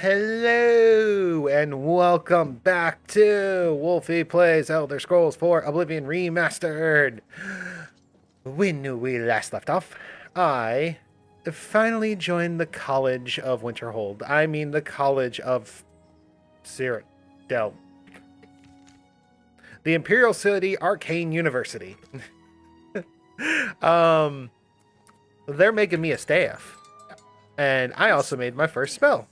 Hello and welcome back to Wolfie Plays Elder Scrolls 4 Oblivion Remastered. When we last left off, I finally joined the College of Winterhold. I mean the College of Cyrodiil. The Imperial City Arcane University. They're making me a staff. And I also made my first spell.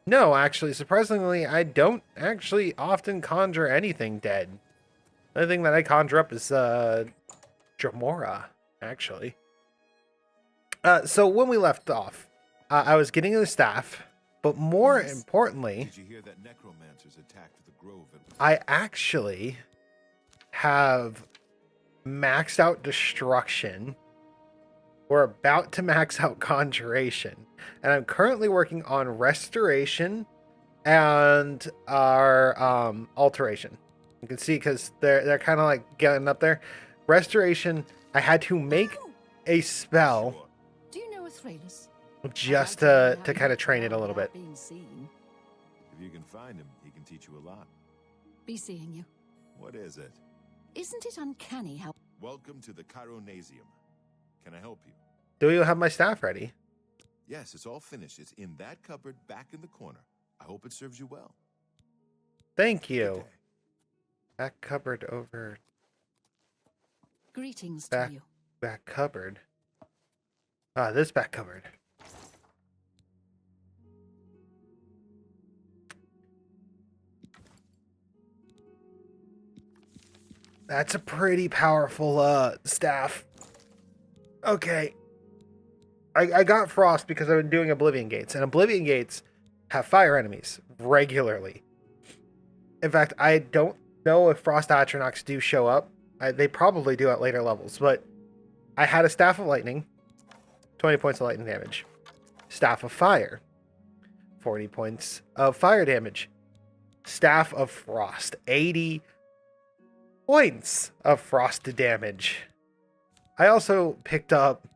No, actually, surprisingly, I don't actually often conjure anything dead. The only thing that I conjure up is, Dremora, actually. So when we left off, I was getting the staff, but more importantly, did you hear that necromancers attacked the grove? I actually have maxed out destruction. We're about to max out conjuration, and I'm currently working on restoration and our alteration. You can see because they're kind of like getting up there. Restoration, I had to make a spell. Do you know Athralis? Just to kind of train it a little bit. If you can find him, he can teach you a lot. Be seeing you. What is it? Isn't it uncanny how... Welcome to the Chironasium. Can I help you? Do you have my staff ready? Yes, it's all finished. It's in that cupboard back in the corner. I hope it serves you well. Thank you. Back cupboard over. Greetings to you. Back cupboard. Ah, this back cupboard. That's a pretty powerful staff. Okay. I got Frost because I've been doing Oblivion Gates, and Oblivion Gates have fire enemies regularly. In fact, I don't know if Frost Atronachs do show up. They probably do at later levels, but I had a Staff of Lightning, 20 points of lightning damage. Staff of Fire, 40 points of fire damage. Staff of Frost, 80 points of frost damage. I also picked up,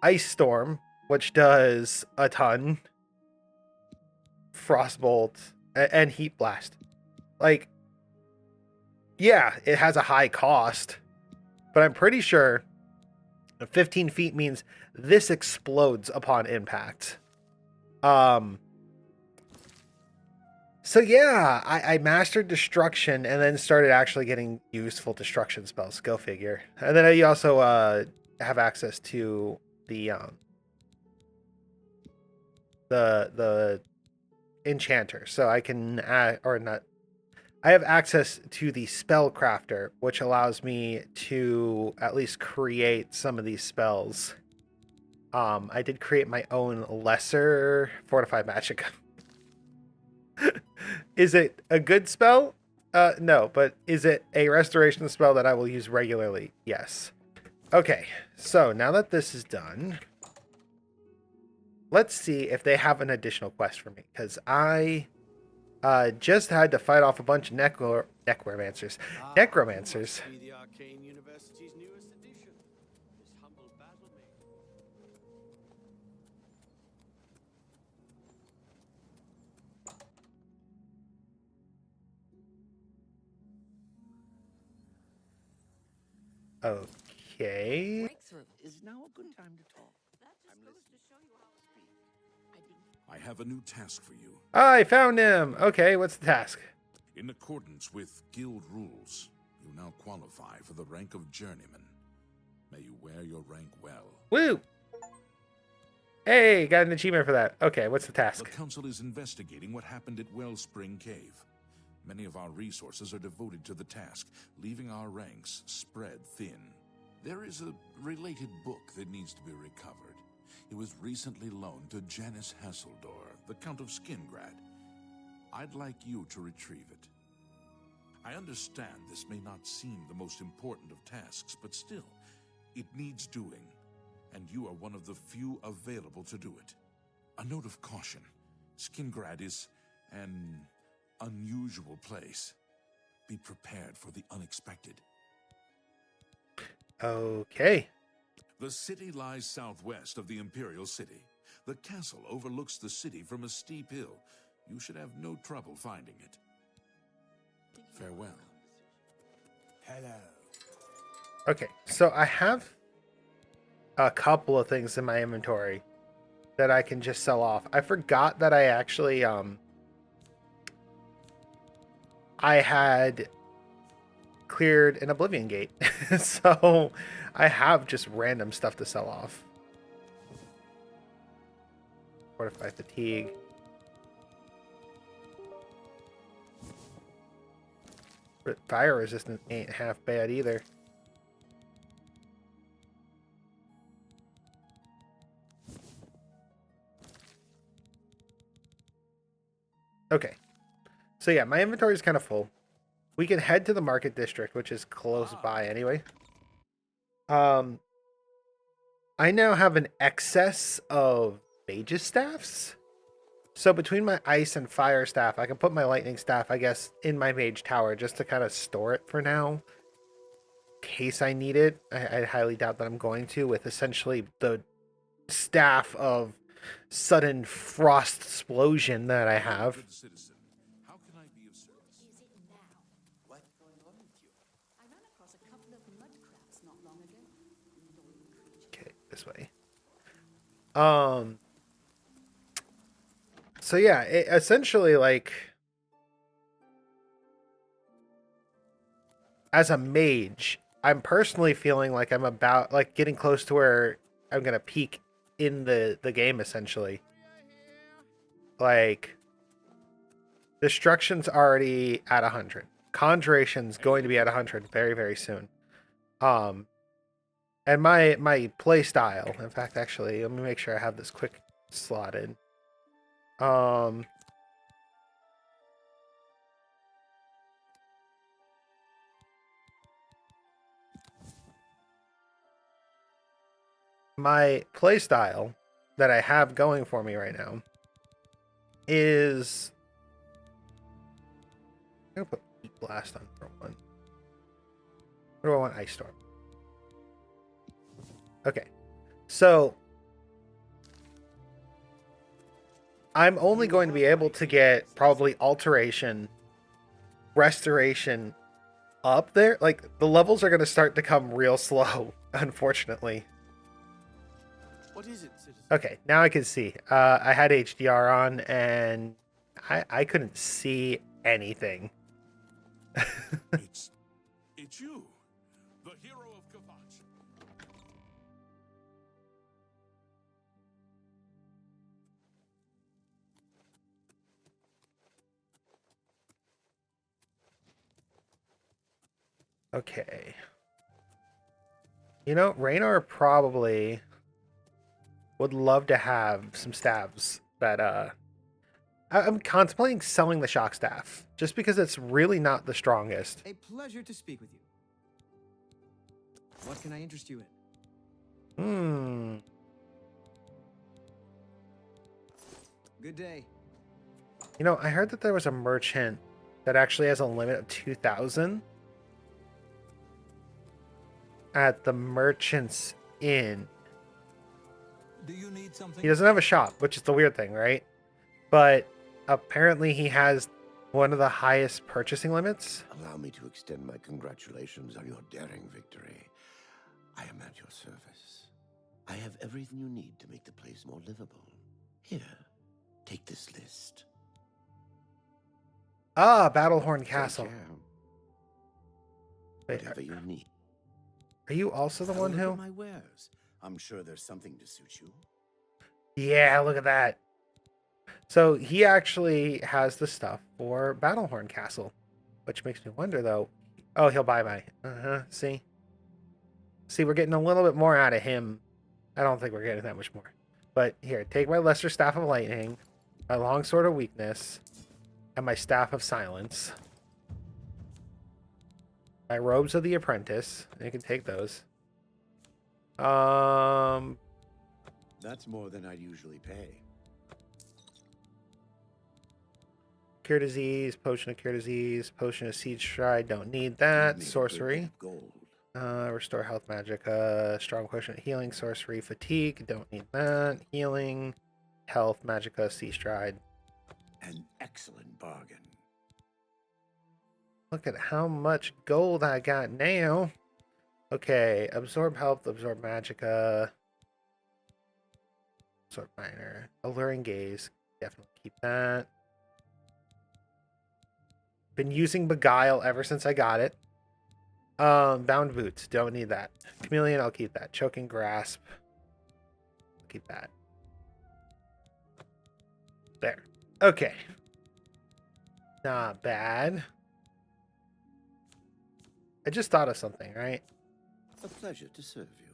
Ice Storm, which does a ton. Frostbolt and Heat Blast. Like, yeah, it has a high cost, but I'm pretty sure 15 feet means this explodes upon impact. So yeah, I mastered destruction and then started actually getting useful destruction spells. Go figure. And then I also have access to the enchanter, so I can I have access to the spell crafter, which allows me to at least create some of these spells. I did create my own lesser fortified magic. Is it a good spell? No, but is it a restoration spell that I will use regularly? Yes. Okay, so now that this is done, let's see if they have an additional quest for me, because I just had to fight off a bunch of necromancers. Necromancers. The Arcane University's newest addition. This humble battle maiden. Okay. Breakthrough is now a good time to talk. I have a new task for you. I found him. Okay, what's the task? In accordance with guild rules, you now qualify for the rank of journeyman. May you wear your rank well. Woo! Hey, got an achievement for that. Okay, what's the The task? council is investigating what happened at Wellspring Cave. Many of our resources are devoted to the task, leaving our ranks spread thin. There is a related book that needs to be recovered. It was recently loaned to Janice Hasseldor, the Count of Skingrad. I'd like you to retrieve it. I understand this may not seem the most important of tasks, but still, it needs doing, and you are one of the few available to do it. A note of caution. Skingrad is an unusual place. be prepared for the unexpected. Okay. The city lies southwest of the Imperial City. The castle overlooks the city from a steep hill. You should have no trouble finding it. Farewell. Hello. Okay, so I have a couple of things in my inventory that I can just sell off. I forgot that I actually I had cleared an Oblivion gate. So I have just random stuff to sell off. Fortify fatigue. But fire resistant ain't half bad either. Okay. So yeah, my inventory is kind of full. We can head to the market district, which is close by anyway. I now have an excess of mage's staffs. So between my ice and fire staff, I can put my lightning staff, I guess, in my mage tower just to kind of store it for now. In case I need it. I highly doubt that I'm going to, with essentially the staff of sudden frost explosion that I have. Good citizen, how can I be of service? Is it now? What's going on with you? I ran across a couple of mud crabs not long ago. Annoying creatures. Okay, this way. So yeah, essentially, like, as a mage, I'm personally feeling like I'm about, like, getting close to where I'm gonna peak in the game, essentially. Like, destruction's already at 100. Conjuration's going to be at 100 very, very soon. And my play style, in fact, actually, let me make sure I have this quick slotted. My play style that I have going for me right now is, I'm gonna put Heat Blast on for one. What do I want? Ice Storm. Okay, so I'm only going to be able to get probably Alteration, Restoration up there. Like, the levels are going to start to come real slow, unfortunately. What is it, citizen? Okay, now I can see. I had HDR on, and I couldn't see anything. It's you, the hero of Kavach. Okay. You know, Raynar probably would love to have some staves that I'm contemplating selling the shock staff just because it's really not the strongest. A pleasure to speak with you. What can I interest you in? Good day. You know, I heard that there was a merchant that actually has a limit of 2,000 at the Merchant's Inn. Do you need something? He doesn't have a shop, which is the weird thing, right? But apparently he has one of the highest purchasing limits. Allow me to extend my congratulations on your daring victory. I am at your service. I have everything you need to make the place more livable. Here, take this list. Ah, Battlehorn Take Castle. care. Wait, Whatever you need. are you also the one Look who? at my wares. I'm sure there's something to suit you. Yeah, look at that. So he actually has the stuff for Battlehorn Castle, which makes me wonder though. Oh, he'll buy my. See? See, we're getting a little bit more out of him. I don't think we're getting that much more. But here, take my Lesser Staff of Lightning, my Long Sword of Weakness, and my Staff of Silence. My Robes of the Apprentice. You can take those. That's more than I'd usually pay. Cure disease, potion of cure disease, potion of siege stride. Don't need that. Need a good bit Sorcery. of gold. Restore health magic. Strong potion of healing, sorcery, fatigue. Don't need that. Healing, health, magicka, siege stride. An excellent bargain. Look at how much gold I got now. Okay, absorb health, absorb magicka. Absorb minor. Alluring gaze. Definitely keep that. Been using beguile ever since I got it. Bound boots. Don't need that. Chameleon, I'll keep that. Choking grasp. Keep that. There. Okay. Not bad. I just thought of something, right? A pleasure to serve you.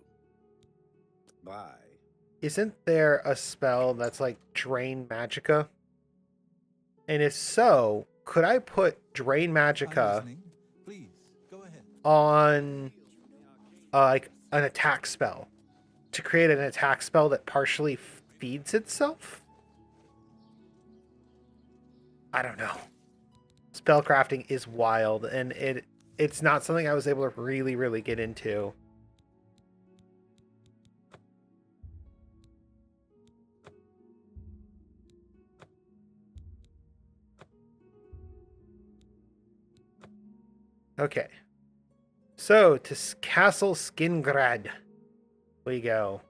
Bye. Isn't there a spell that's like Drain Magicka? And if so, could I put Drain I'm Magicka listening. Please, go ahead. on like an attack spell to create an attack spell that partially feeds itself? I don't know. Spellcrafting is wild, and it's not something I was able to really get into. Okay. So, to Castle Skingrad we go.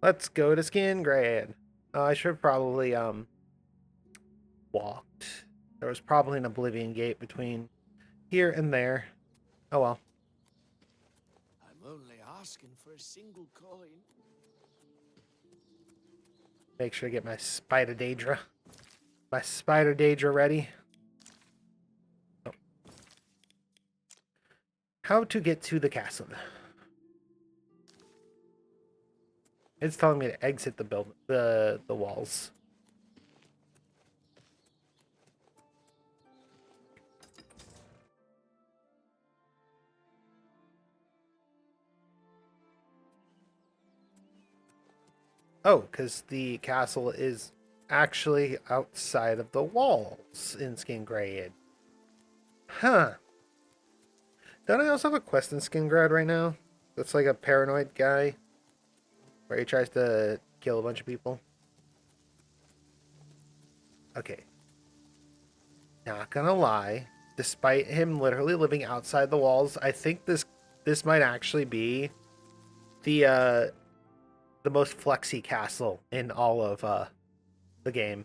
Let's go to Skingrad. I should have probably walked. There was probably an Oblivion gate between here and there. Oh well. I'm only asking for a single coin. Make sure to get my Spider Daedra. My Spider Daedra ready. Oh. How to get to the castle. It's telling me to exit the walls. Oh, because the castle is actually outside of the walls in Skingrad. Huh. Don't I also have a quest in Skingrad right now? That's like a paranoid guy. Where he tries to kill a bunch of people. Okay. Not gonna lie. Despite him literally living outside the walls, I think this might actually be the most flexy castle in all of the game.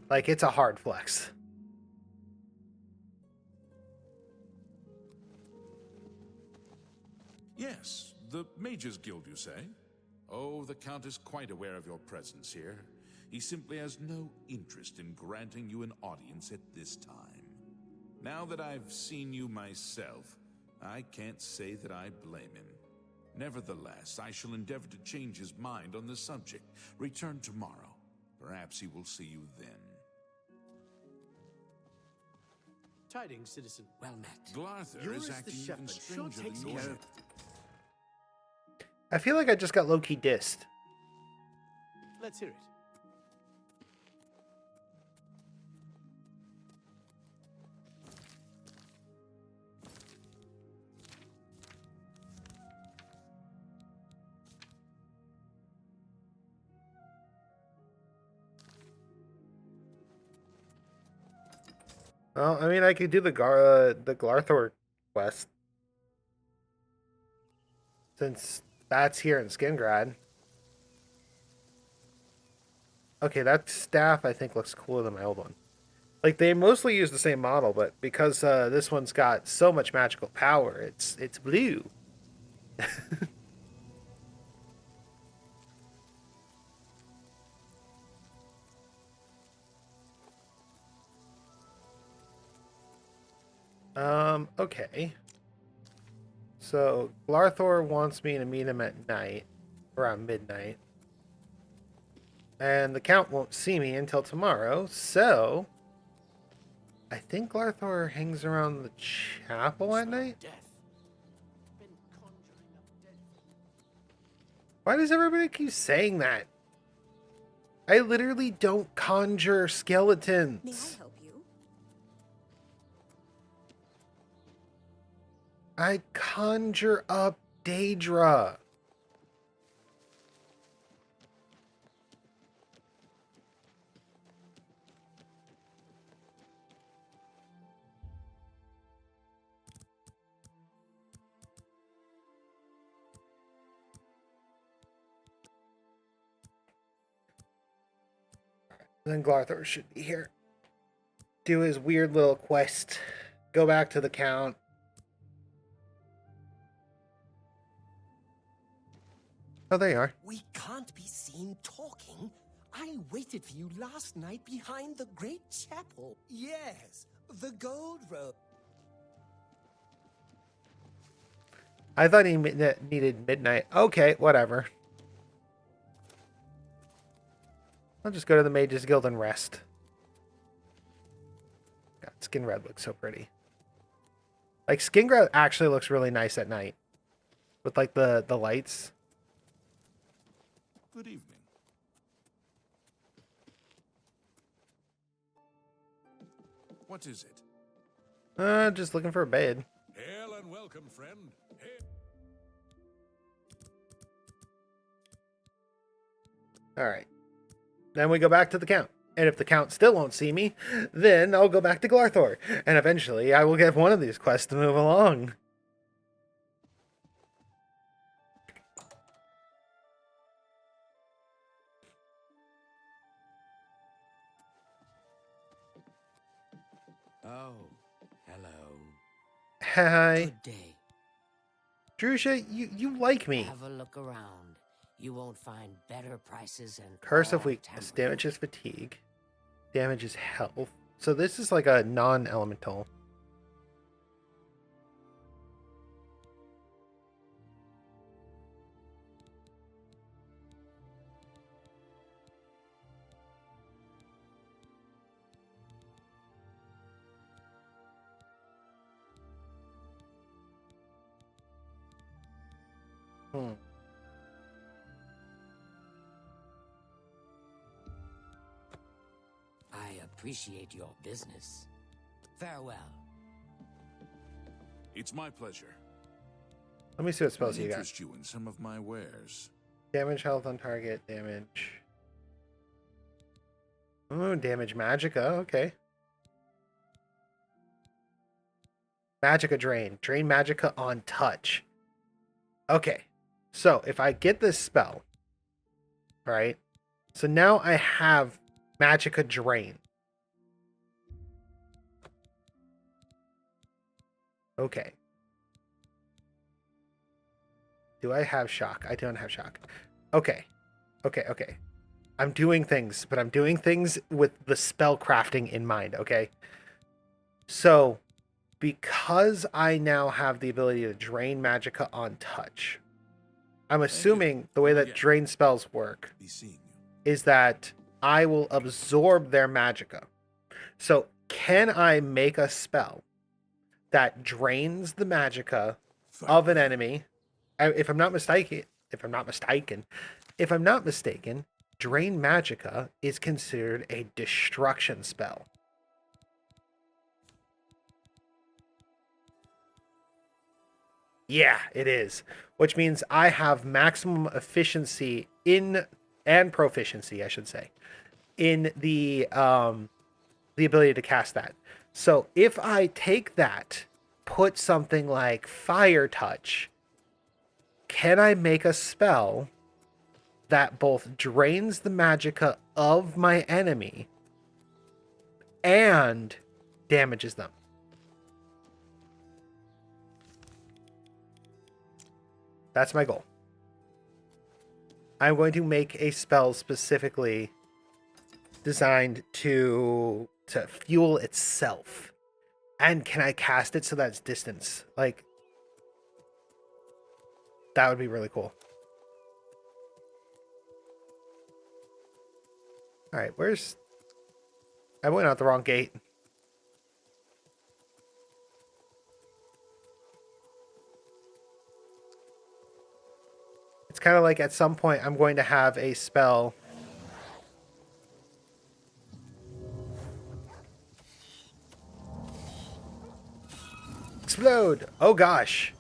Like, it's a hard flex. Yes, the Mages Guild, you say? Oh, the Count is quite aware of your presence here. He simply has no interest in granting you an audience at this time. Now that I've seen you myself, I can't say that I blame him. Nevertheless, I shall endeavor to change his mind on the subject. Return tomorrow. Perhaps he will see you then. Tidings, citizen. Well met. Glarther Yours is the acting even shepherd. Sure stranger takes than care usual. of- I feel like I just got low-key dissed. Let's hear it. Well, I mean, I could do the Glarthor quest. Since that's here in Skingrad. Okay, that staff I think looks cooler than my old one. Like, they mostly use the same model, but because this one's got so much magical power, it's blue. Okay. So, Glarthor wants me to meet him at night, around midnight. And the Count won't see me until tomorrow, so... I think Glarthor hangs around the chapel at night? Death. Been conjuring up dead Why does everybody keep saying that? I literally don't conjure May I skeletons. help you? I conjure up Daedra. Then Glarthor should be here. Do his weird little quest. Go back to the count. Oh, there you are. We can't be seen talking. I waited for you last night behind the great chapel. Yes, the gold road. I thought he needed midnight. Okay, whatever. I'll just go to the Mages Guild and rest. God, Skingrad looks so pretty. Like, Skingrad actually looks really nice at night. With, like, the lights. Good evening. What is it? Just looking for a bed. Hail and welcome, friend. Hail. Alright. Then we go back to the count. And if the count still won't see me, then I'll go back to Glarthor. And eventually I will get one of these quests to move along. Oh, hello. Hi. Good day. Drusha, you like me. Have a look around. You won't find better prices and Curse of all Weakness. tempered. Damages fatigue. Damages health. So this is like a non-elemental. I appreciate your business. Farewell. It's my pleasure. Let me see what spells May you got. interest you in some of my wares. Damage health on target. Damage. Oh, damage magicka. Okay. Magicka drain. Drain magicka on touch. Okay. So if I get this spell, right? So now I have magicka drain. Okay. Do I have shock? I don't have shock. Okay. Okay. I'm doing things, but I'm doing things with the spell crafting in mind, okay? So, because I now have the ability to drain magicka on touch, I'm assuming the way that drain spells work Be seeing you. is that I will absorb their magicka. So, can I make a spell that drains the magicka of an enemy? If I'm not mistaken, drain magicka is considered a destruction spell. Yeah, it is. Which means I have maximum efficiency and proficiency, I should say, in the ability to cast that. So if I take that, put something like Fire Touch, can I make a spell that both drains the magicka of my enemy and damages them? That's my goal. I'm going to make a spell specifically designed to fuel itself. And can I cast it so that's distance? Like, that would be really cool. All right, where's... I went out the wrong gate. It's kind of like at some point I'm going to have a spell. Explode! Oh gosh.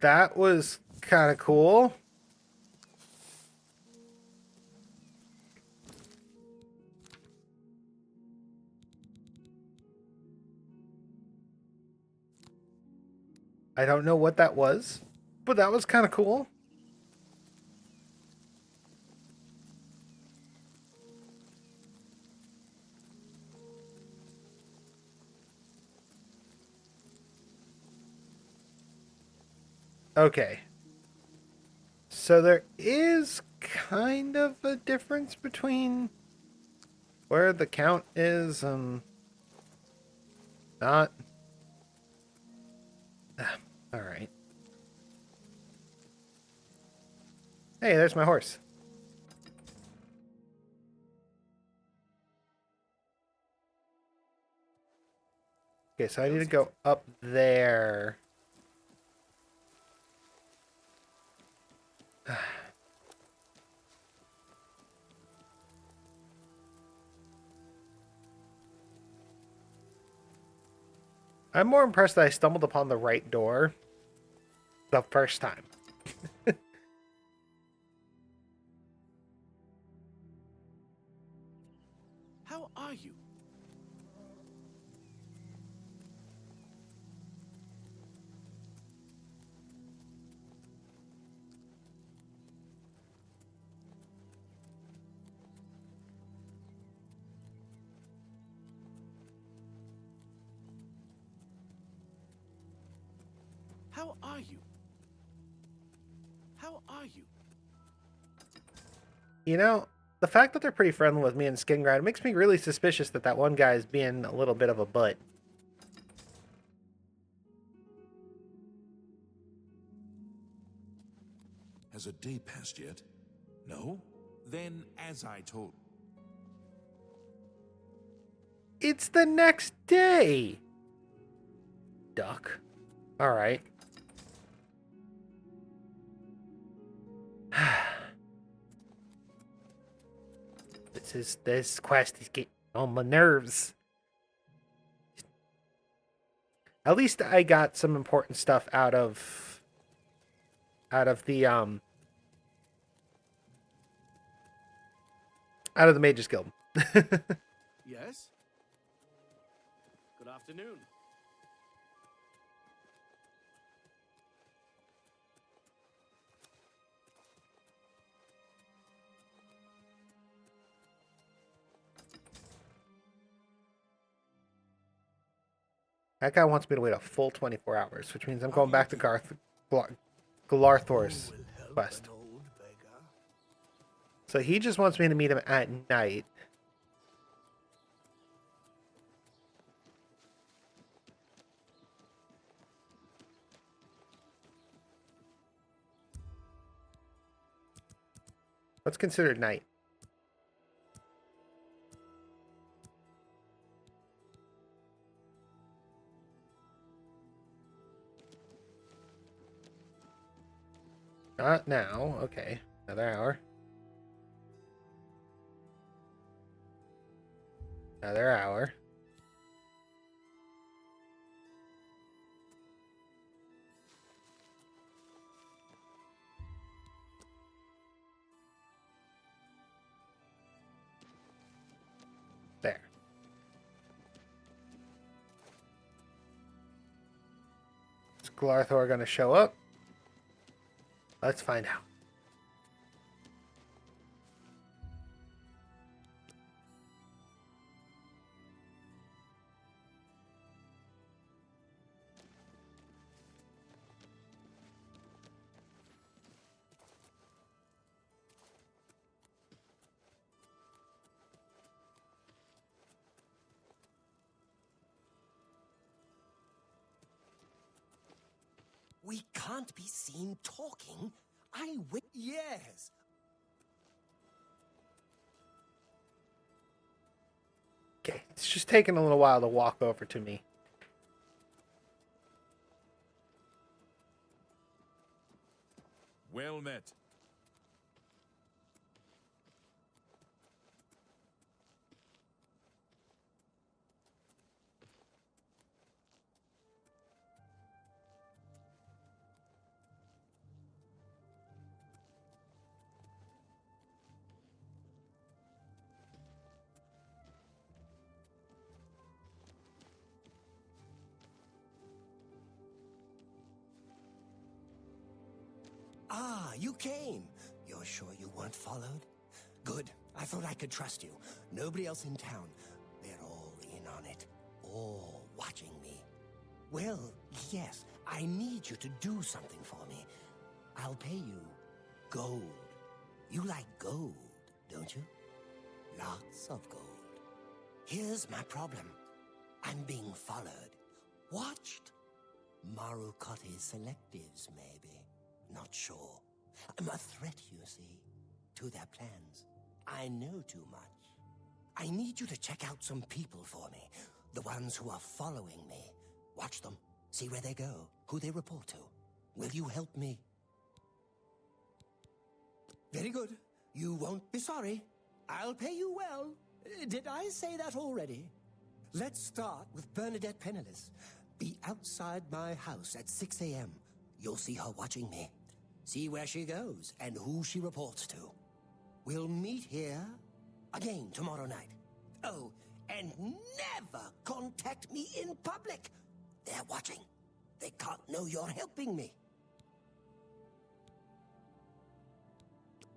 That was kind of cool. I don't know what that was, but that was kind of cool. Okay. So there is kind of a difference between where the count is and not. All right. Hey, there's my horse. Okay, so I need to go up there. I'm more impressed that I stumbled upon the right door the first time. How are you? How are you? How are you? You know, the fact that they're pretty friendly with me and Skingrad makes me really suspicious that that one guy is being a little bit of a butt. Has a day passed yet? No? Then, as I told... It's the next day! Duck. Alright. This quest is getting on my nerves. At least I got some important stuff out of the Mages Guild. Yes? Good afternoon. That guy wants me to wait a full 24 hours, which means I'm going back to Glarthor's quest. So he just wants me to meet him at night. What's considered night? Not now. Okay. Another hour. Another hour. There. Is Glarthor going to show up? Let's find out. We can't be seen talking. Yes. Okay. It's just taking a little while to walk over to me. Well met. Ah, you came. You're sure you weren't followed? Good. I thought I could trust you. Nobody else in town. They're all in on it. All watching me. Well, yes, I need you to do something for me. I'll pay you gold. You like gold, don't you? Lots of gold. Here's my problem. I'm being followed. Watched. Marukotti selectives, maybe. Not sure. I'm a threat, you see, to their plans. I know too much. I need you to check out some people for me. The ones who are following me. Watch them. See where they go. Who they report to. Will you help me? Very good. You won't be sorry. I'll pay you well. Did I say that already? Let's start with Bernadette Penniless. Be outside my house at 6 a.m. You'll see her watching me. See where she goes and who she reports to. We'll meet here again tomorrow night. Oh, and never contact me in public. They're watching. They can't know you're helping me.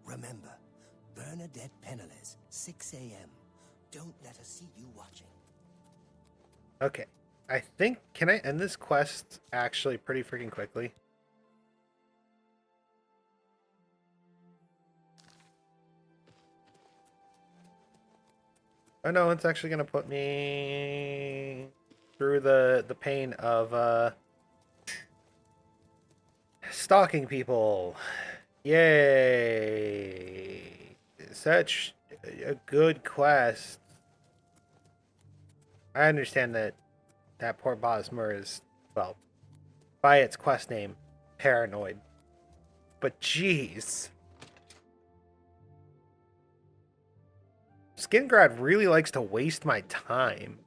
Remember, Bernadette Penniless, 6 a.m. Don't let her see you watching. Okay. I think, can I end this quest actually pretty freaking quickly? Oh no, it's actually gonna put me through the pain of stalking people. Yay! Such a good quest. I understand that Port Bosmer is, well, by its quest name, paranoid. But jeez. Skingrad really likes to waste my time.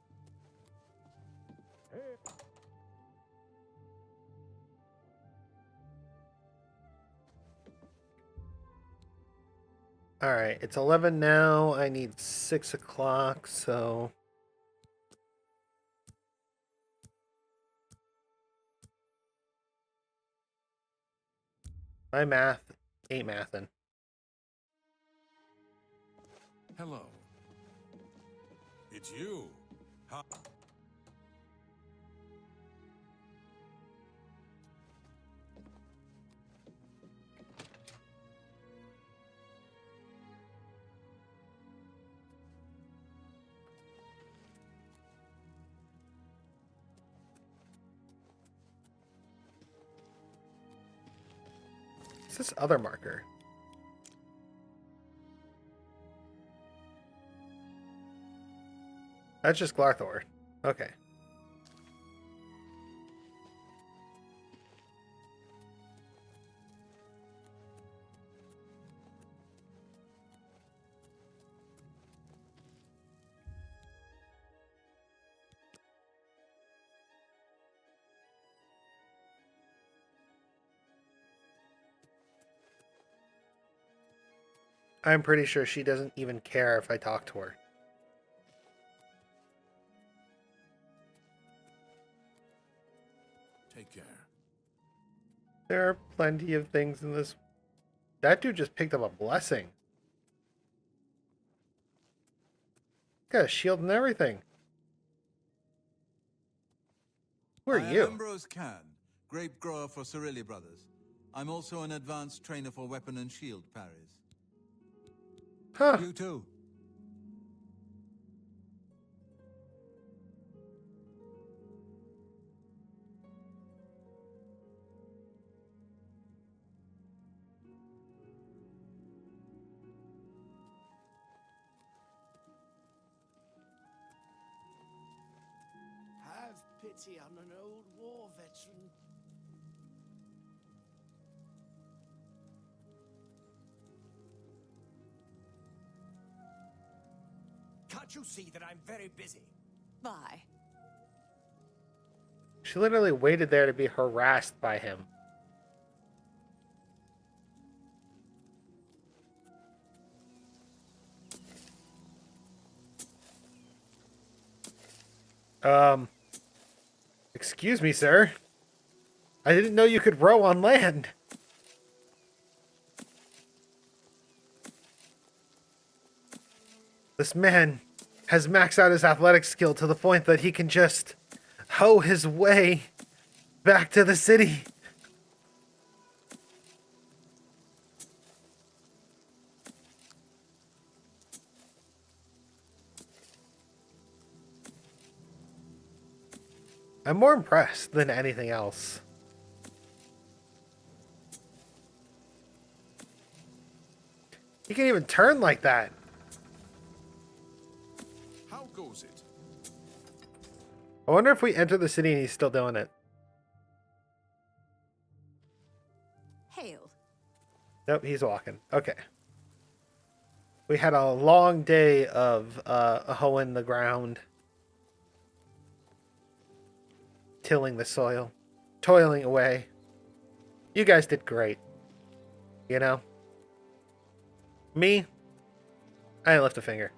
Alright, it's 11 now. I need 6 o'clock, so... my math ain't mathin'. Hello. It's you. How? What's this other marker? That's just Glarthor. Okay. I'm pretty sure she doesn't even care if I talk to her. Take care. There are plenty of things in this. That dude just picked up a blessing. Got a shield and everything. Who are I you? am Ambrose Can, grape grower for Cirilli Brothers. I'm also an advanced trainer for weapon and shield parries. Huh. You too. Pity I'm an old war veteran. Can't you see that I'm very busy? Bye. She literally waited there to be harassed by him. Excuse me, sir. I didn't know you could row on land. This man has maxed out his athletic skill to the point that he can just hoe his way back to the city. I'm more impressed than anything else. He can even turn like that. How goes it? I wonder if we enter the city and he's still doing it. Hail. Nope, he's walking. Okay. We had a long day of hoeing the ground. Tilling the soil. Toiling away. You guys did great. You know? Me? I didn't lift a finger.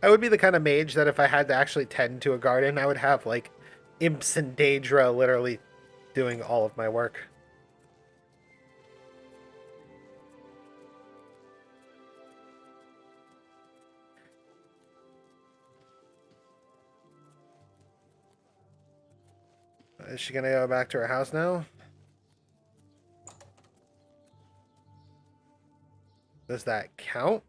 I would be the kind of mage that if I had to actually tend to a garden, I would have, like, imps and Daedra literally doing all of my work. Is she gonna go back to her house now? Does that count?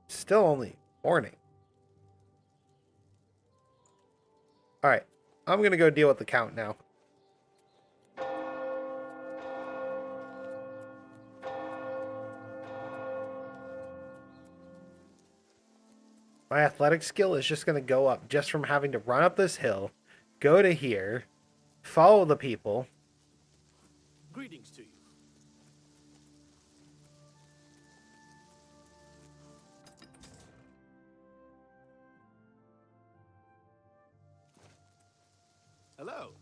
Still only morning. Alright. I'm gonna go deal with the count now. My athletic skill is just going to go up just from having to run up this hill, go to here, follow the people. Greetings to you. Hello.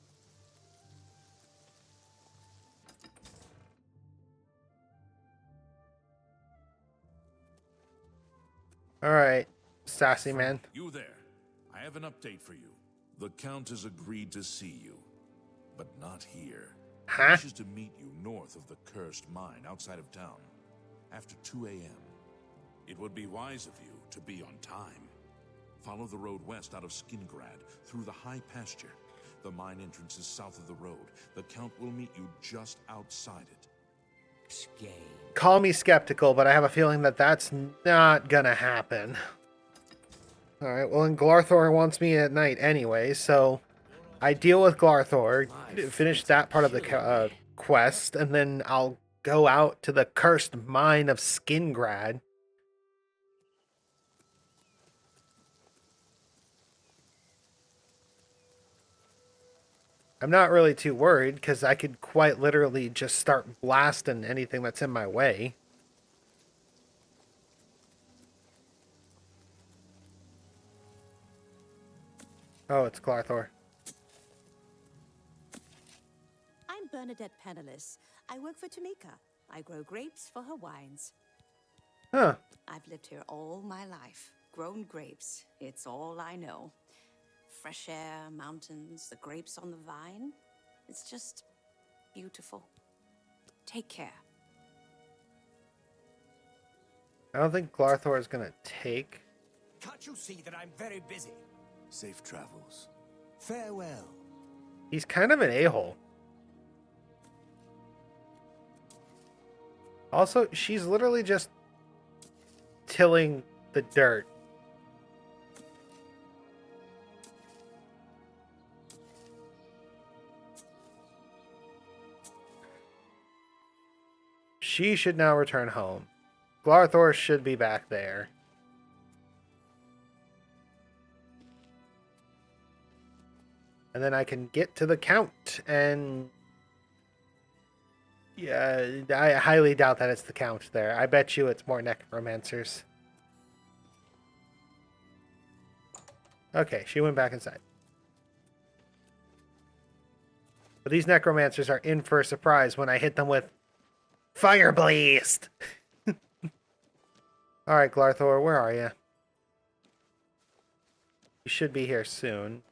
All right, sassy man. You there. I have an update for you. The Count has agreed to see you, but not here. He Huh? wishes to meet you north of the cursed mine outside of town, after 2 a.m. It would be wise of you to be on time. Follow the road west out of Skingrad, through the high pasture. The mine entrance is south of the road. The Count will meet you just outside it. Call me skeptical, but I have a feeling that that's not gonna happen. All right, well, and Glarthor wants me at night anyway, so I deal with Glarthor, finish that part of the quest, and then I'll go out to the cursed mine of Skingrad. I'm not really too worried, because I could quite literally just start blasting anything that's in my way. Oh, it's Glarthor. I'm Bernadette Penniless. I work for Tamika. I grow grapes for her wines. Huh. I've lived here all my life. Grown grapes. It's all I know. Fresh air, mountains, the grapes on the vine. It's just beautiful. Take care. I don't think Glarthor is going to take. Can't you see that I'm very busy? Safe travels. Farewell. He's kind of an a-hole. Also, she's literally just tilling the dirt. She should now return home. Glarthor should be back there. And then I can get to the Count, and yeah, I highly doubt that it's the Count there. I bet you it's more necromancers. Okay, she went back inside. But these necromancers are in for a surprise when I hit them with Fire Blast! Alright, Glarthor, where are you? You should be here soon.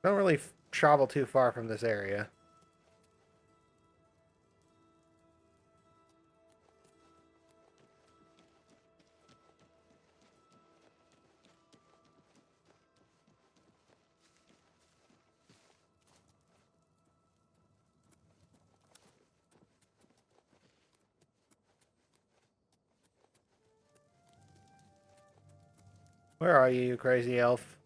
Don't really travel too far from this area. Where are you, you crazy elf?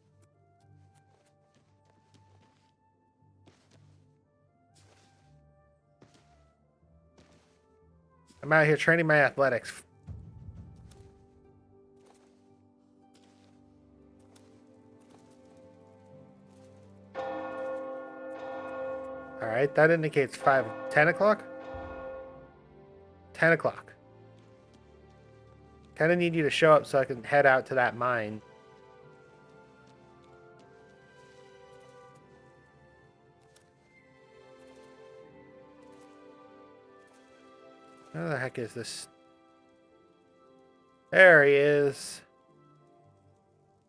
I'm out here training my athletics. Alright, that indicates 10 o'clock? 10 o'clock. Kind of need you to show up so I can head out to that mine. Where the heck is this? There he is.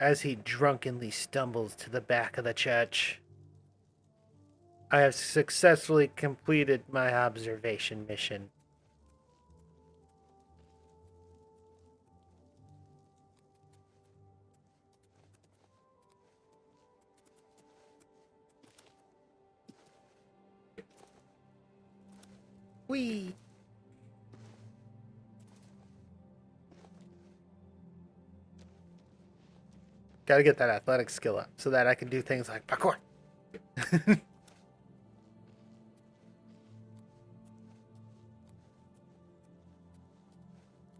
As he drunkenly stumbles to the back of the church. I have successfully completed my observation mission. Whee! Gotta get that athletic skill up so that I can do things like parkour.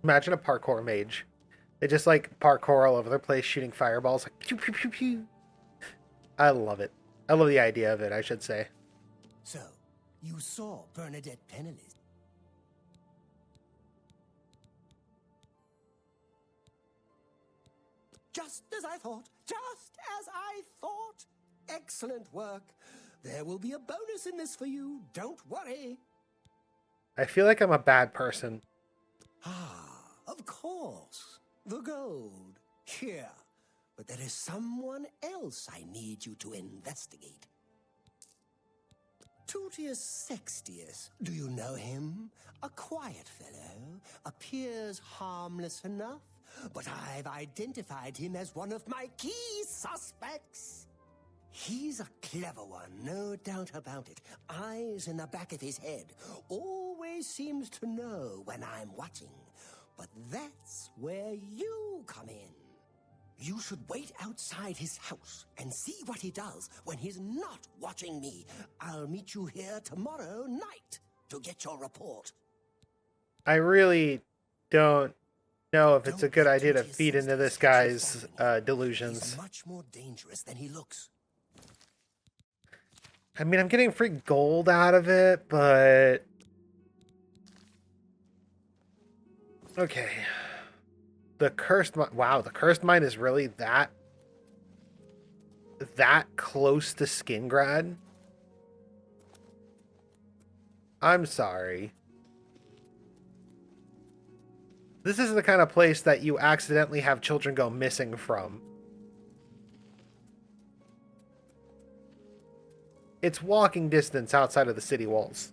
Imagine a parkour mage. They just like parkour all over the place, shooting fireballs like pew pew pew pew. I love it. I love the idea of it, I should say. So, you saw Bernadette penniless. Just as I thought. Just as I thought. Excellent work. There will be a bonus in this for you. Don't worry. I feel like I'm a bad person. Ah, of course. The gold. Here. But there is someone else I need you to investigate. Tutius Sextius. Do you know him? A quiet fellow. Appears harmless enough. But I've identified him as one of my key suspects. He's a clever one, no doubt about it. Eyes in the back of his head. Always seems to know when I'm watching. But that's where you come in. You should wait outside his house and see what he does when he's not watching me. I'll meet you here tomorrow night to get your report. I really don't know if it's a good idea to feed into this guy's delusions. He's much more dangerous than he looks. I mean, I'm getting free gold out of it, but... Okay. The cursed mine... Wow, the cursed mine is really that close to Skingrad? I'm sorry. This is the kind of place that you accidentally have children go missing from. It's walking distance outside of the city walls.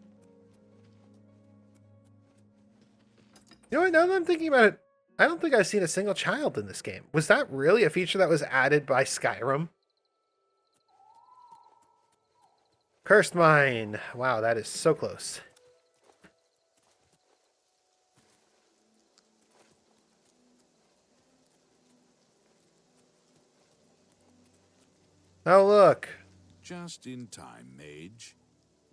You know what, now that I'm thinking about it, I don't think I've seen a single child in this game. Was that really a feature that was added by Skyrim? Cursed Mine. Wow, that is so close. Oh, look. Just in time, Mage.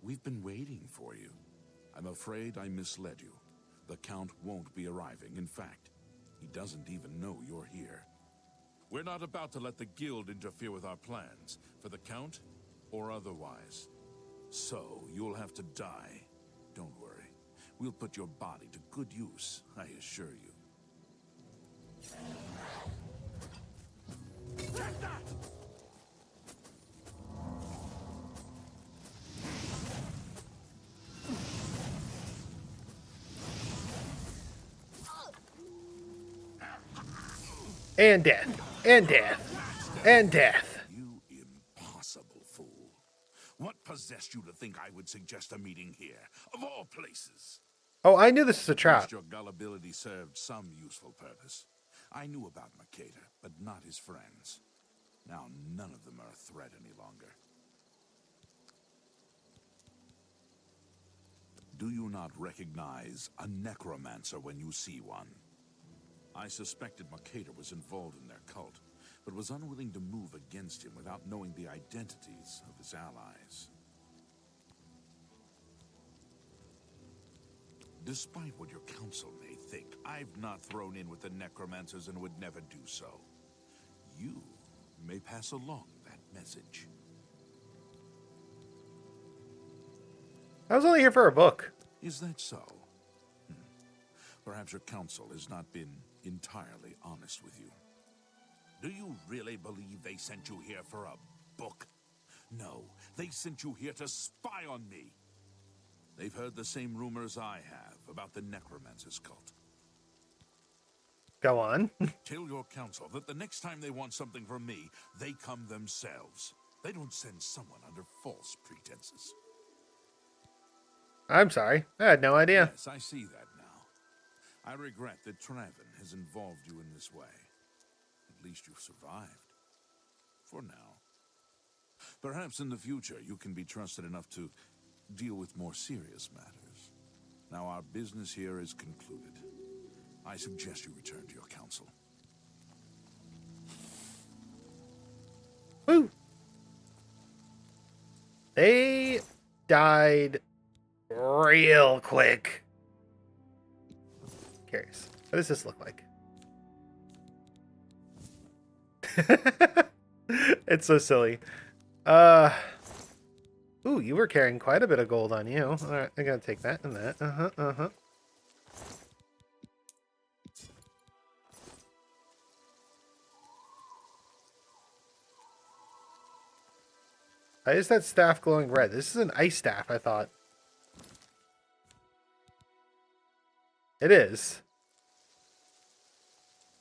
We've been waiting for you. I'm afraid I misled you. The Count won't be arriving. In fact, He doesn't even know you're here. We're not about to let the guild interfere with our plans, for the Count or otherwise. So, you'll have to die. Don't worry. We'll put your body to good use, I assure you. And death. And death. And death. You impossible fool. What possessed you to think I would suggest a meeting here, of all places? Oh, I knew this was a trap. First, your gullibility served some useful purpose. I knew about Makeda, but not his friends. Now none of them are a threat any longer. Do you not recognize a necromancer when you see one? I suspected Makeda was involved in their cult, but was unwilling to move against him without knowing the identities of his allies. Despite what your council may think, I've not thrown in with the necromancers and would never do so. You may pass along that message. I was only here for a book. Is that so? Perhaps your council has not been entirely honest with you. Do you really believe they sent you here for a book? No, they sent you here to spy on me. They've heard the same rumors I have about the Necromancer's cult. Go on. Tell your council that the next time they want something from me, they come themselves. They don't send someone under false pretenses. I'm sorry. I had no idea. Yes, I see that now. I regret that Traven has involved you in this way. At least you've survived. For now. Perhaps in the future you can be trusted enough to deal with more serious matters. Now our business here is concluded. I suggest you return to your council. Woo! They died real quick. Curious. What does this look like? It's so silly. Ooh, you were carrying quite a bit of gold on you. Alright, I'm gonna take that and that. Why is that staff glowing red? This is an ice staff, I thought. It is.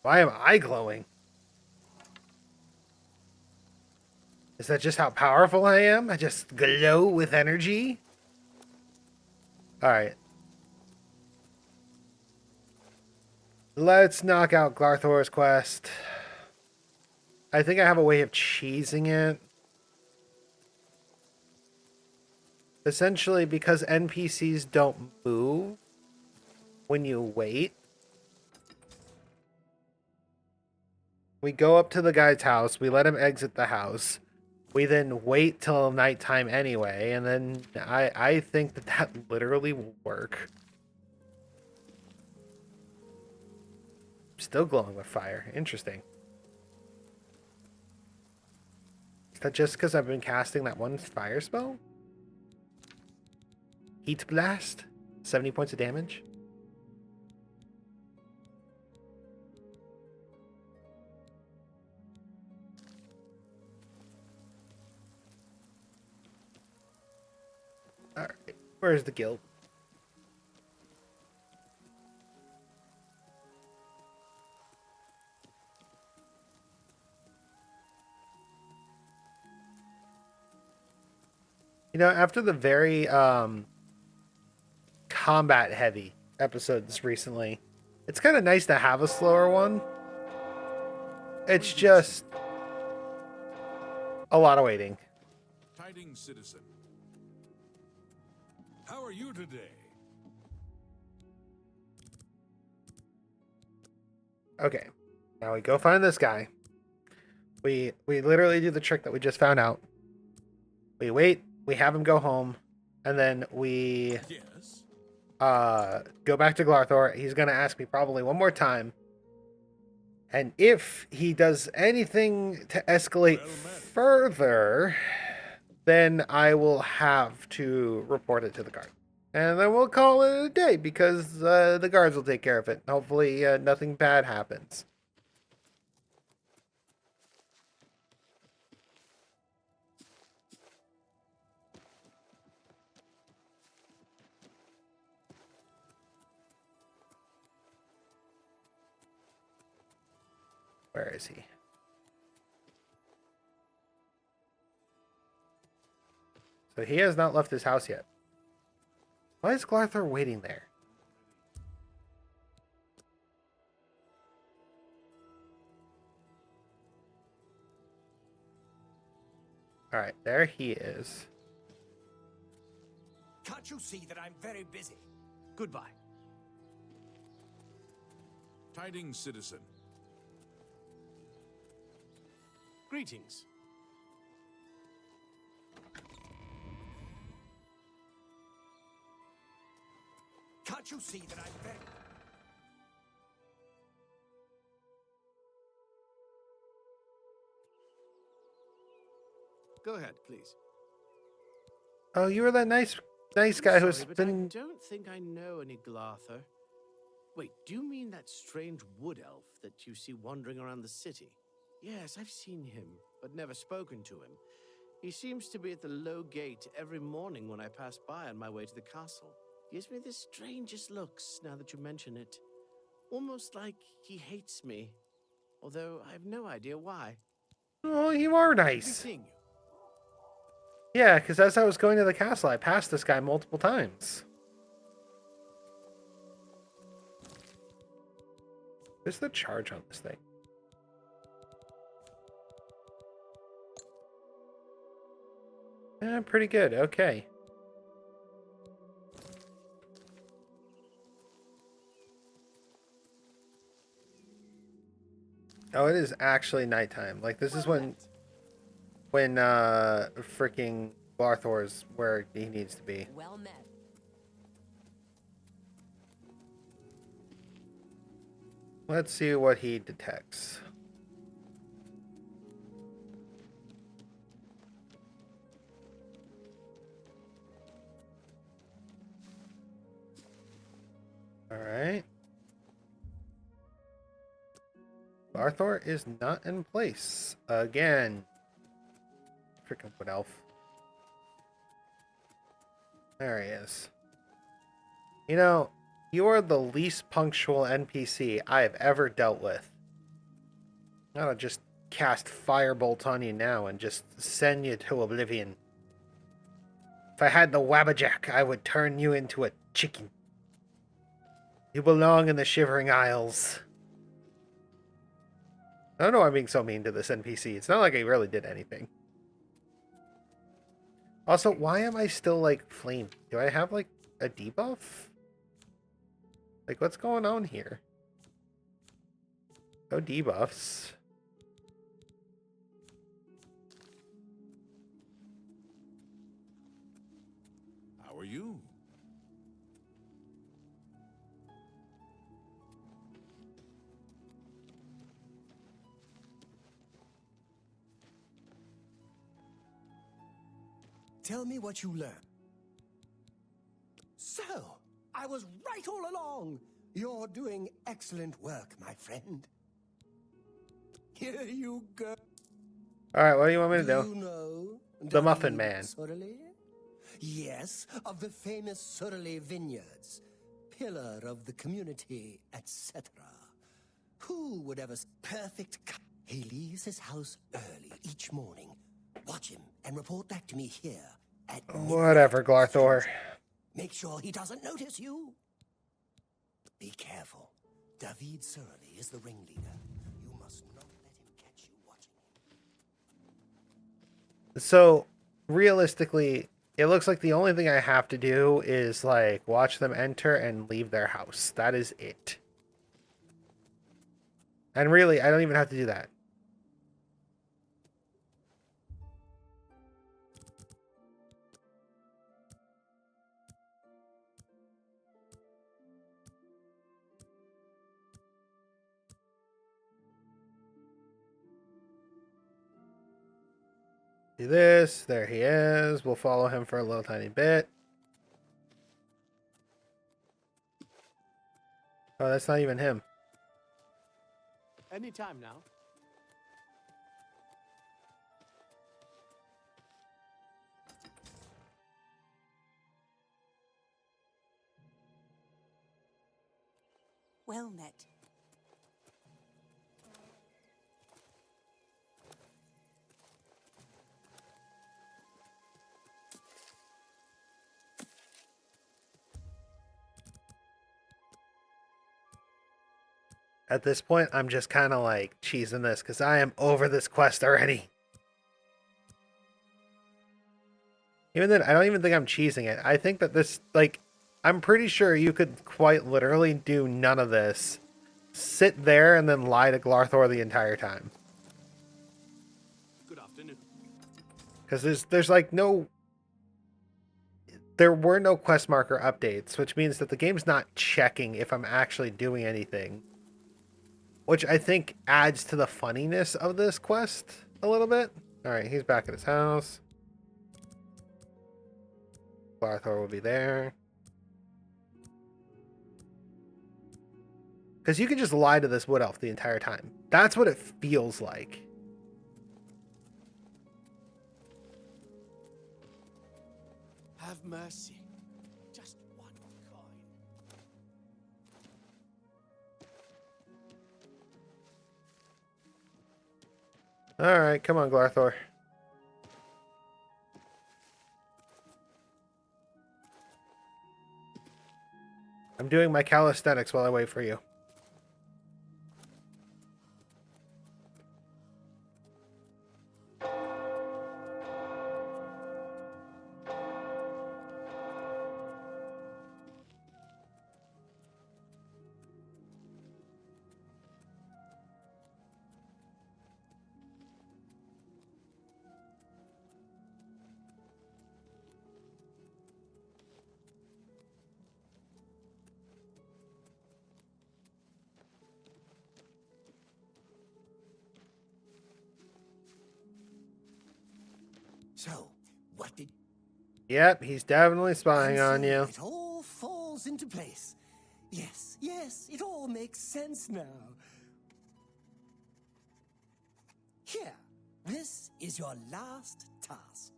Why am I glowing? Is that just how powerful I am? I just glow with energy? Alright. Let's knock out Glarthor's quest. I think I have a way of cheesing it. Essentially, because NPCs don't move when you wait. We go up to the guy's house, we let him exit the house. We then wait till nighttime anyway, and then I think that literally will work. Still glowing with fire. Interesting. Is that just because I've been casting that one fire spell? Heat Blast? 70 points of damage? Alright, where's the guild? You know, after the very combat heavy episodes recently, it's kind of nice to have a slower one. It's just a lot of waiting. Tidings, citizen. How are you today? Okay, now we go find this guy. We literally do the trick that we just found out. We wait, we have him go home, and then we Yes. go back to Glarthor. He's gonna ask me probably one more time And if he does anything to escalate further, then I will have to report it to the guard. And then we'll call it a day because the guards will take care of it. Hopefully nothing bad happens. Where is he? So he has not left his house yet. Why is Glarthur waiting there? Alright, there he is. Can't you see that I'm very busy? Goodbye. Tidings, citizen. Greetings. Can't you see that I'm very... Go ahead, please. Oh, you were that nice I'm guy who's sorry, but been... I don't think I know any Glarthur. Wait, do you mean that strange wood elf that you see wandering around the city? Yes, I've seen him, but never spoken to him. He seems to be at the low gate every morning when I pass by on my way to the castle. Gives me the strangest looks now that you mention it. Almost like he hates me, although I have no idea why. Oh, you are Good to be nice. seeing you. Yeah, because as I was going to the castle, I passed this guy multiple times. Where's the charge on this thing? Pretty good. Okay. Oh, it is actually nighttime. Like, this is when freaking Barthor's where he needs to be. Well met. Let's see what he detects. Alright. Barthor is not in place. Again. Freaking wood elf. There he is. You know, you are the least punctual NPC I have ever dealt with. I'll just cast Firebolt on you now and just send you to Oblivion. If I had the Wabbajack, I would turn you into a chicken. You belong in the Shivering Isles. I don't know why I'm being so mean to this NPC. It's not like he really did anything. Also, why am I still, like, flamed? Do I have, like, a debuff? Like, what's going on here? No debuffs. How are you? Tell me what you learned. So, I was right all along. You're doing excellent work, my friend. Here you go. Alright, what do you want me to Do do? you know The Muffin David Man. Surley? Yes, of the famous Surley Vineyards, pillar of the community, etc. Who would ever... He leaves his house early each morning. Watch him and report back to me here at Whatever, Glarthor. Make sure he doesn't notice you. Be careful. David Surley is the ringleader. You must not let him catch you watching him. So, realistically, it looks like the only thing I have to do is, like, watch them enter and leave their house. That is it. And really, I don't even have to do that. Do this. There he is. We'll follow him for a little tiny bit. Oh, that's not even him. Anytime now. Well met. At this point, I'm just kind of like cheesing this because I am over this quest already. Even then, I don't even think I'm cheesing it. I think that this, like, I'm pretty sure you could quite literally do none of this, sit there, and then lie to Glarthor the entire time. Good afternoon. Because there's like no... There were no quest marker updates, which means that the game's not checking if I'm actually doing anything. Which I think adds to the funniness of this quest a little bit. Alright, he's back at his house. Glarthor will be there. Because you can just lie to this wood elf the entire time. That's what it feels like. Have mercy. Just one coin. Alright, come on, Glarthor. I'm doing my calisthenics while I wait for you. So, what did... Yep, he's definitely spying on you. It all falls into place. Yes, yes, it all makes sense now. Here, this is your last task.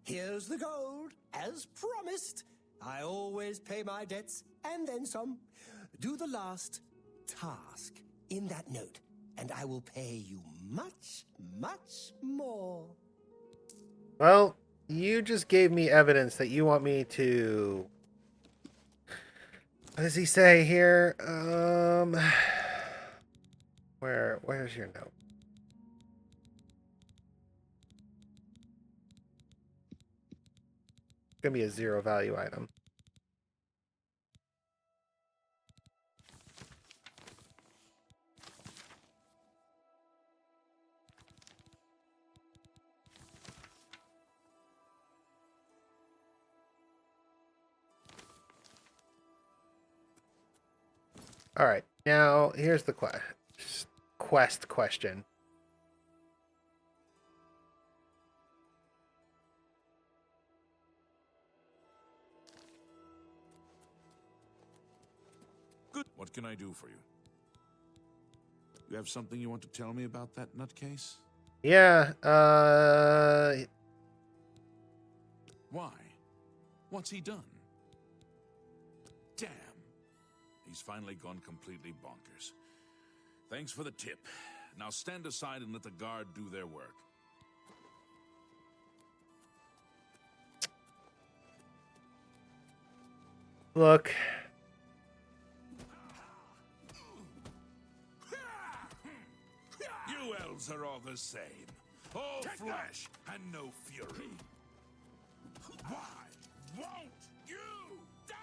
Here's the gold, as promised. I always pay my debts, and then some. Do the last task in that note, and I will pay you much, much more. Well, you just gave me evidence that you want me to... What does he say here? Where's your note? It's gonna be a 0 value item. All right, now here's the quest question. Good. What can I do for you? You have something you want to tell me about that nutcase? Yeah, Why? What's he done? Damn. He's finally gone completely bonkers. Thanks for the tip. Now stand aside and let the guard do their work. look. You elves are all the same. All flesh and no fury. Why won't you die?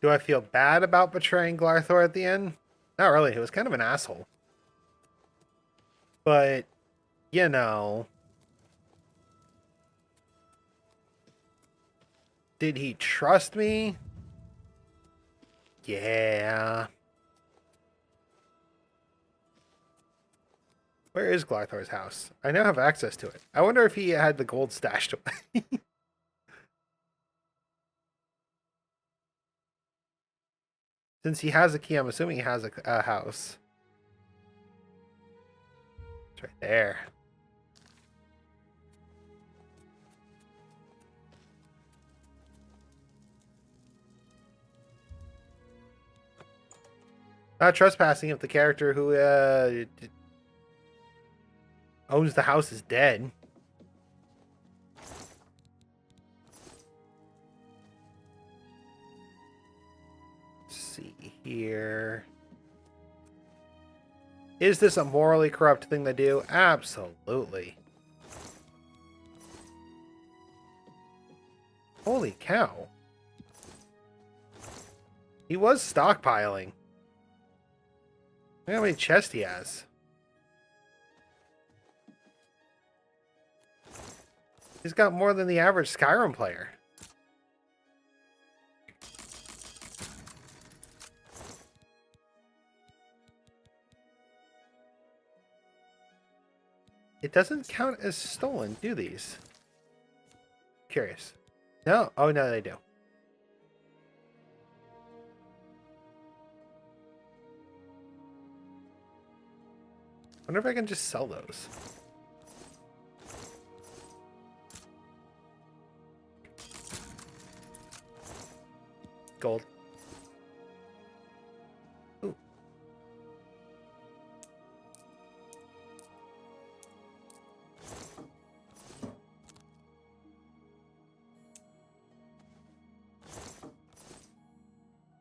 Do I feel bad about betraying Glarthor at the end? Not really. He was kind of an asshole. But, you know... Did he trust me? Yeah. Where is Glarthor's house? I now have access to it. I wonder if he had the gold stashed away. Since he has a key, I'm assuming he has a house. It's right there. Not trespassing if the character who owns the house is dead. Let's see here. Is this a morally corrupt thing to do? Absolutely. Holy cow. He was stockpiling. Look how many chests he has. He's got more than the average Skyrim player. It doesn't count as stolen, do these? Curious. No? Oh, no, they do. Wonder if I can just sell those. Gold. Ooh.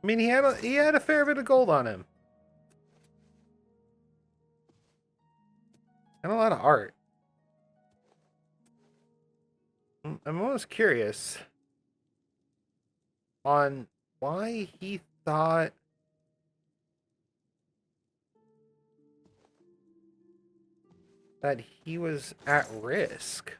I mean, he had a fair bit of gold on him. And a lot of art. I'm almost curious on why he thought that he was at risk.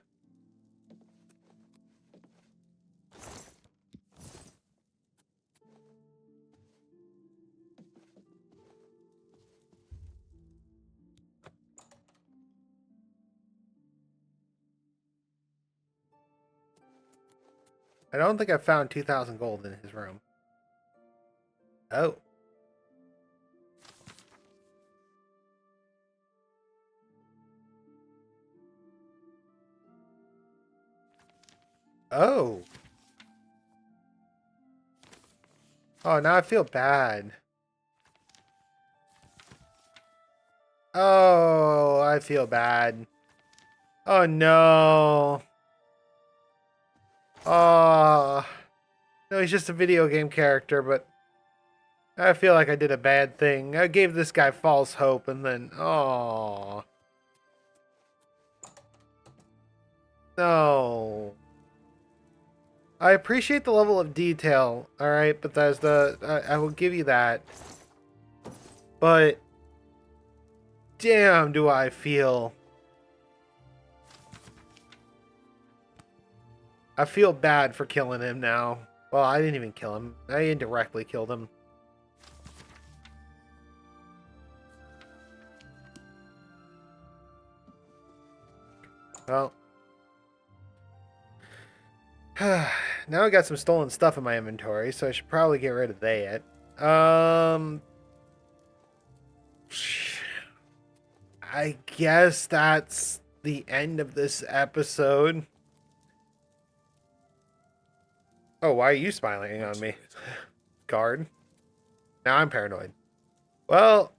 I don't think I found 2,000 gold in his room. Oh. Oh. Oh, now I feel bad. Oh, I feel bad. Oh, no. Oh. No, he's just a video game character, but I feel like I did a bad thing. I gave this guy false hope, and then... Oh. No. I appreciate the level of detail, alright, Bethesda. I will give you that. But... damn, do I feel... I feel bad for killing him now. Well, I didn't even kill him. I indirectly killed him. Well. Now I got some stolen stuff in my inventory, so I should probably get rid of that. I guess that's the end of this episode. Oh, why are you smiling on me? Guard. Now I'm paranoid. Well,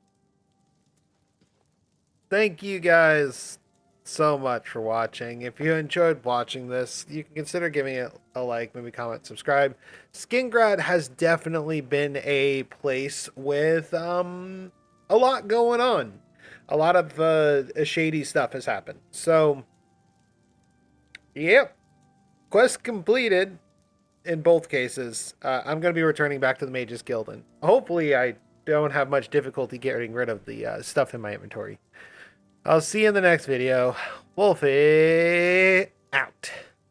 thank you guys so much for watching. If you enjoyed watching this, you can consider giving it a like, maybe comment, subscribe. Skingrad has definitely been a place with a lot going on. A lot of shady stuff has happened. So, yep. Quest completed in both cases. I'm going to be returning back to the Mages Guild, and hopefully I don't have much difficulty getting rid of the stuff in my inventory. I'll see you in the next video. Wolfie out.